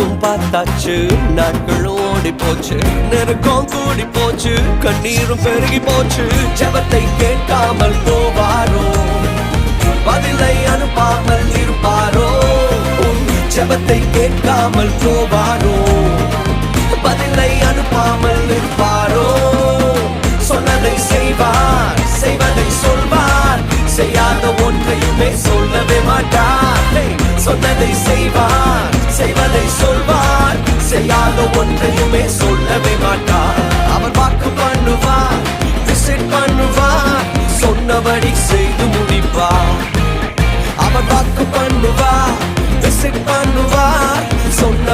பொழுதும் பார்த்தாச்சு, நாட்களும் ஓடி போச்சு, நெருக்கம் கூடி போச்சு, கண்ணீரும் பெருகி போச்சு. ஜெபத்தை கேட்காமல் போவாரோ, பதிலை அனுப்பாமல் இருப்பாரோ? ஜெபத்தை கேட்காமல் போவாரோ, பதிலை அனுப்பாமல் இருப்பாரோ? சொன்னதை செய்வார், செய்வதை சொல்வார், செய்யாத ஒன்றையுமே சொல்லவே மாட்டார். சொன்னதை செய்வார், செய்வதை சொல்வார், செய்யாத ஒன்றையுமே சொல்லவே மாட்டார். அவர் வாக்கு பண்ணுவார், விசிட் பண்ணுவார், சொன்னபடி செய்து முடிப்பார். அவர் வாக்கு பண்ணுவார், விசிட் பண்ணுவார், சொன்ன